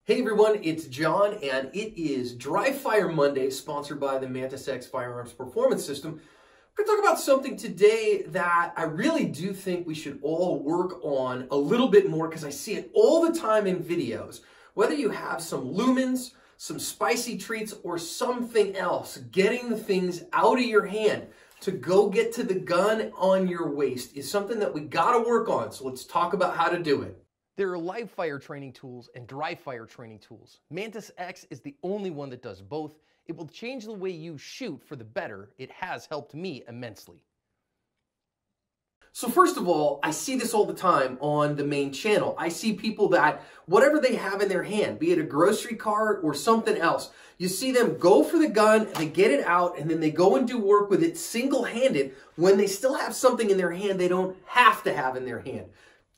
Hey everyone, it's John, and it is Dry Fire Monday, sponsored by the Mantis Firearms Performance System. We're going to talk about something today that I really do think we should all work on a little bit more, because I see it all the time in videos. Whether you have some lumens, some spicy treats, or something else, getting the things out of your hand to go get to the gun on your waist is something that we got to work on. So let's talk about how to do it. There are live fire training tools and dry fire training tools. Mantis X is the only one that does both. It will change the way you shoot for the better. It has helped me immensely. So first of all, I see this all the time on the main channel. I see people that whatever they have in their hand, be it a grocery cart or something else, you see them go for the gun, they get it out, and then they go and do work with it single-handed when they still have something in their hand they don't have to have in their hand.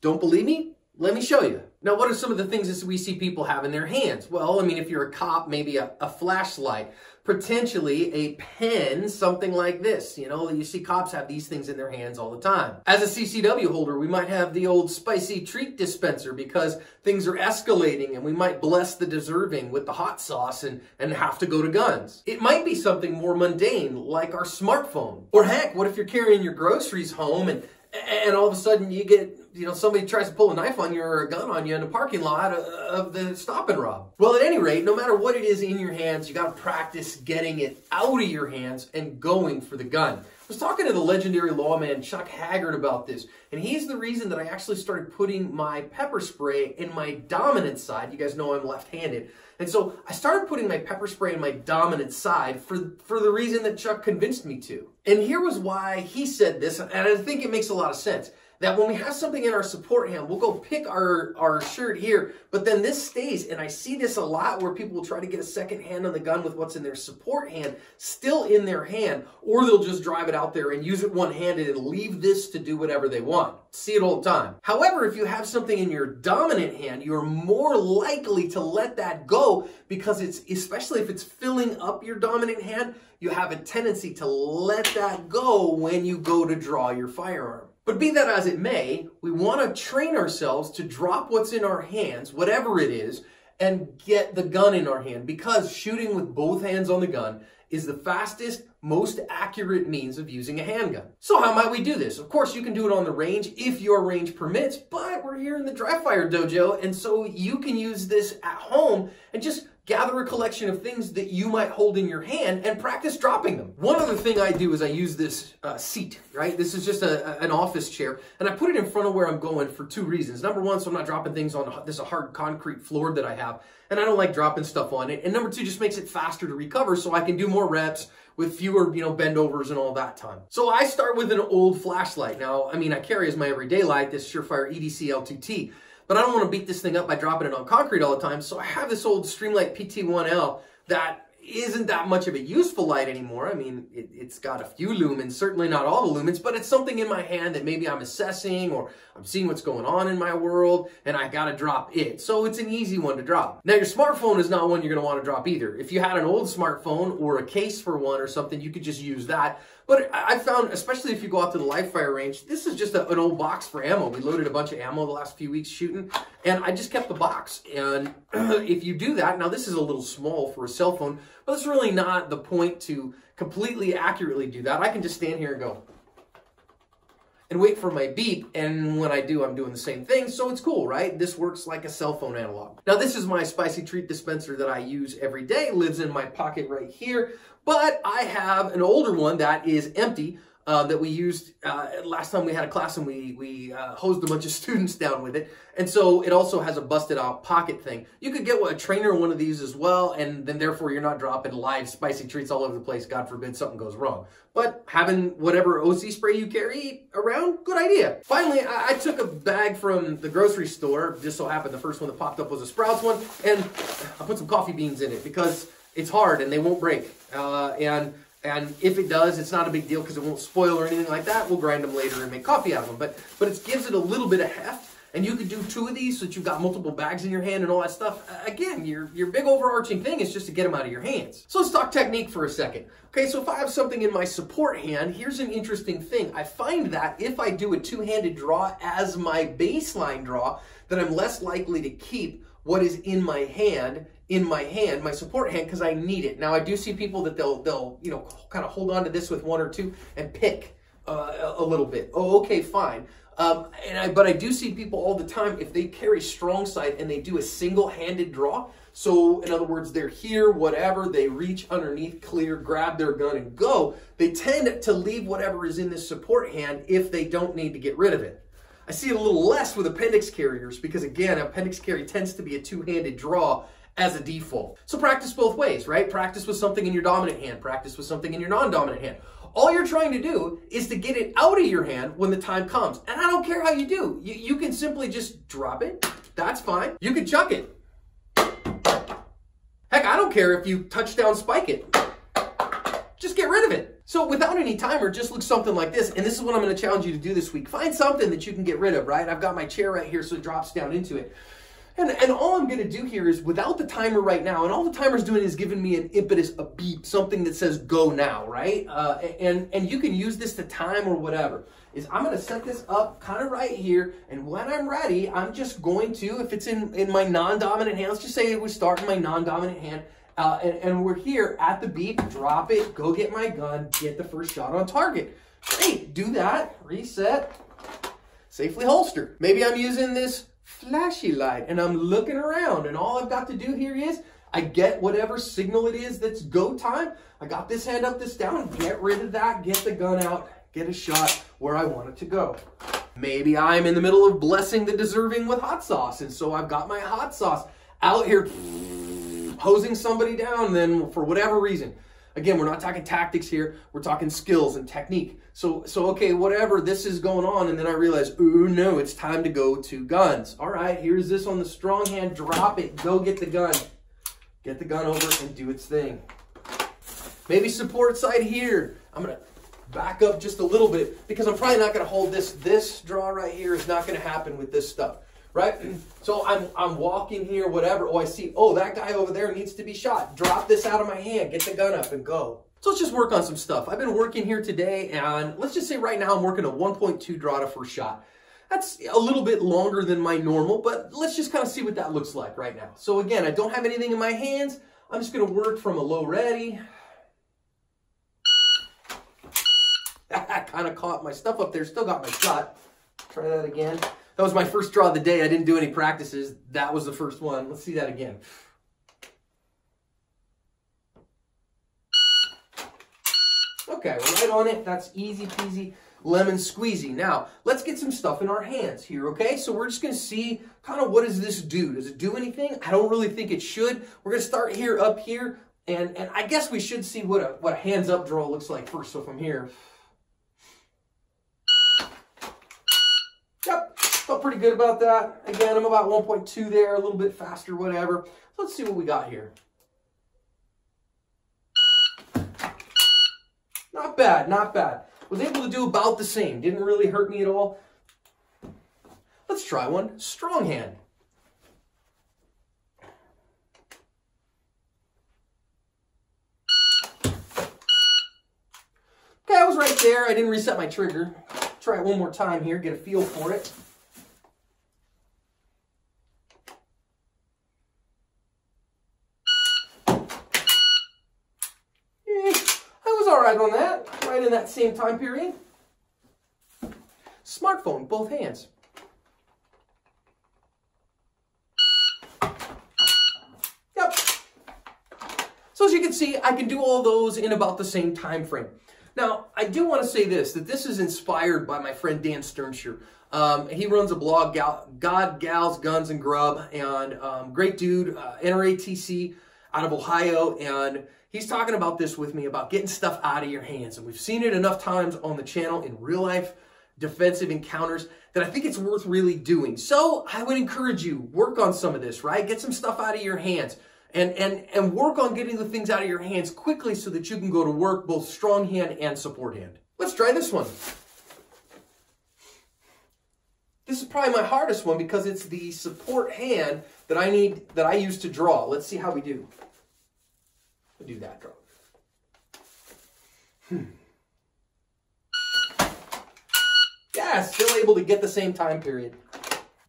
Don't believe me? Let me show you. Now, what are some of the things that we see people have in their hands? Well, I mean, if you're a cop, maybe a flashlight, potentially a pen, something like this. You know, you see cops have these things in their hands all the time. As a CCW holder, we might have the old spicy treat dispenser because things are escalating and we might bless the deserving with the hot sauce and have to go to guns. It might be something more mundane like our smartphone. Or heck, what if you're carrying your groceries home and all of a sudden you get, somebody tries to pull a knife on you or a gun on you in the parking lot of the stop and rob. Well, at any rate, no matter what it is in your hands, you got to practice getting it out of your hands and going for the gun. I was talking to the legendary lawman Chuck Haggard about this, and he's the reason that I actually started putting my pepper spray in my dominant side. You guys know I'm left-handed. And so I started putting my pepper spray in my dominant side for the reason that Chuck convinced me to. And here was why he said this, and I think it makes a lot of sense. That when we have something in our support hand, we'll go pick our shirt here, but then this stays. And I see this a lot where people will try to get a second hand on the gun with what's in their support hand still in their hand, or they'll just drive it out there and use it one-handed and leave this to do whatever they want. See it all the time. However, if you have something in your dominant hand, you're more likely to let that go because especially if it's filling up your dominant hand, you have a tendency to let that go when you go to draw your firearm. But be that as it may, we want to train ourselves to drop what's in our hands, whatever it is, and get the gun in our hand, because shooting with both hands on the gun is the fastest, most accurate means of using a handgun. So how might we do this? Of course, you can do it on the range if your range permits, but we're here in the Dry Fire Dojo, and so you can use this at home and just gather a collection of things that you might hold in your hand and practice dropping them. One other thing I do is I use this seat, right? This is just an office chair, and I put it in front of where I'm going for two reasons. Number one, so I'm not dropping things on this hard concrete floor that I have, and I don't like dropping stuff on it. And number two, just makes it faster to recover so I can do more reps with fewer, bendovers and all that time. So I start with an old flashlight. Now, I mean, I carry as my everyday light this Surefire EDC L2T. But I don't want to beat this thing up by dropping it on concrete all the time, so I have this old Streamlight PT1L that isn't that much of a useful light anymore. I mean, it's got a few lumens, certainly not all the lumens, but it's something in my hand that maybe I'm assessing or I'm seeing what's going on in my world, and I gotta drop it. So it's an easy one to drop. Now, your smartphone is not one you're gonna want to drop either. If you had an old smartphone or a case for one or something, you could just use that. But I found, especially if you go out to the live fire range, this is just an old box for ammo. We loaded a bunch of ammo the last few weeks shooting, and I just kept the box. And if you do that, now this is a little small for a cell phone, but it's really not the point to completely accurately do that. I can just stand here and go and wait for my beep, and when I do, I'm doing the same thing, so it's cool, right? This works like a cell phone analog. Now, this is my spicy treat dispenser that I use every day, lives in my pocket right here, but I have an older one that is empty, that we used last time we had a class, and we hosed a bunch of students down with it. And so it also has a busted out pocket thing. You could get a trainer one of these as well, and then therefore you're not dropping live spicy treats all over the place. God forbid something goes wrong. But having whatever OC spray you carry around, good idea. Finally, I took a bag from the grocery store. Just so happened the first one that popped up was a Sprouts one, and I put some coffee beans in it because it's hard and they won't break. And if it does, it's not a big deal because it won't spoil or anything like that. We'll grind them later and make coffee out of them. But it gives it a little bit of heft. And you could do two of these so that you've got multiple bags in your hand and all that stuff. Again, your big overarching thing is just to get them out of your hands. So let's talk technique for a second. Okay, so if I have something in my support hand, here's an interesting thing. I find that if I do a two-handed draw as my baseline draw, that I'm less likely to keep what is in my hand, my support hand, because I need it. Now I do see people that they'll you know, kind of hold on to this with one or two and pick a little bit. Oh, okay, fine. But I do see people all the time, if they carry strong side and they do a single-handed draw, so in other words, they're here, whatever, they reach underneath, clear, grab their gun and go, they tend to leave whatever is in this support hand if they don't need to get rid of it. I see it a little less with appendix carriers because, again, appendix carry tends to be a two-handed draw as a default. So practice both ways, right? Practice with something in your dominant hand, practice with something in your non-dominant hand. All you're trying to do is to get it out of your hand when the time comes. And I don't care how you do. You can simply just drop it. That's fine. You can chuck it. Heck, I don't care if you touchdown spike it. Just get rid of it. So without any timer, just look something like this. And this is what I'm going to challenge you to do this week. Find something that you can get rid of, right? I've got my chair right here, so it drops down into it. And all I'm going to do here is, without the timer right now, and all the timer's doing is giving me an impetus, a beep, something that says go now, right? And you can use this to time or whatever. Is I'm going to set this up kind of right here, and when I'm ready, I'm just going to, if it's in my non-dominant hand, let's just say we start in my non-dominant hand, and we're here at the beep, drop it, go get my gun, get the first shot on target. Great, do that, reset, safely holster. Maybe I'm using this flashy light and I'm looking around, and all I've got to do here is I get whatever signal it is that's go time. I got this hand up, this down, get rid of that, get the gun out, get a shot where I want it to go. Maybe I'm in the middle of blessing the deserving with hot sauce, and so I've got my hot sauce out here hosing somebody down, then for whatever reason. Again, we're not talking tactics here, we're talking skills and technique. So okay, whatever, this is going on, and then I realize, ooh, no, it's time to go to guns. All right, here's this on the strong hand, drop it, go get the gun. Get the gun over and do its thing. Maybe support side here. I'm gonna back up just a little bit because I'm probably not gonna hold this. This draw right here is not gonna happen with this stuff. Right? So I'm walking here, whatever. Oh, I see, oh, that guy over there needs to be shot. Drop this out of my hand, get the gun up and go. So let's just work on some stuff. I've been working here today, and let's just say right now I'm working a 1.2 draw to first shot. That's a little bit longer than my normal, but let's just kind of see what that looks like right now. So again, I don't have anything in my hands. I'm just gonna work from a low ready. I kind of caught my stuff up there, still got my shot. Try that again. That was my first draw of the day. I didn't do any practices. That was the first one. Let's see that again. Okay, right on it. That's easy peasy, lemon squeezy. Now, let's get some stuff in our hands here, okay? So we're just going to see kind of what does this do. Does it do anything? I don't really think it should. We're going to start here, up here, and I guess we should see what a hands up draw looks like first. So from here. Yep. Felt pretty good about that. Again, I'm about 1.2 there, a little bit faster, whatever. So let's see what we got here. Not bad, not bad. Was able to do about the same. Didn't really hurt me at all. Let's try one. Strong hand. Okay, I was right there. I didn't reset my trigger. Try it one more time here, get a feel for it. Right on that, right in that same time period. Smartphone, both hands. Yep. So as you can see, I can do all those in about the same time frame. Now, I do want to say this, that this is inspired by my friend Dan Sternshire. He runs a blog, God, Gals, Guns, and Grub, and great dude, NRATC out of Ohio, and he's talking about this with me, about getting stuff out of your hands. And we've seen it enough times on the channel in real life defensive encounters that I think it's worth really doing. So I would encourage you, work on some of this, right? Get some stuff out of your hands and work on getting the things out of your hands quickly so that you can go to work both strong hand and support hand. Let's try this one. This is probably my hardest one because it's the support hand that I use to draw. Let's see how we do. We'll do that draw. Yeah, still able to get the same time period.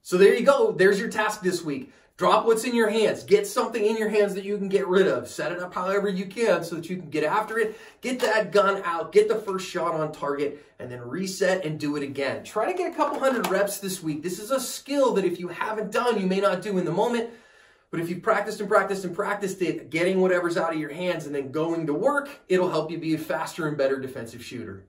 So there you go. There's your task this week. Drop what's in your hands. Get something in your hands that you can get rid of. Set it up however you can so that you can get after it. Get that gun out. Get the first shot on target. And then reset and do it again. Try to get a couple hundred reps this week. This is a skill that if you haven't done, you may not do in the moment. But if you've practiced and practiced and practiced it, getting whatever's out of your hands and then going to work, it'll help you be a faster and better defensive shooter.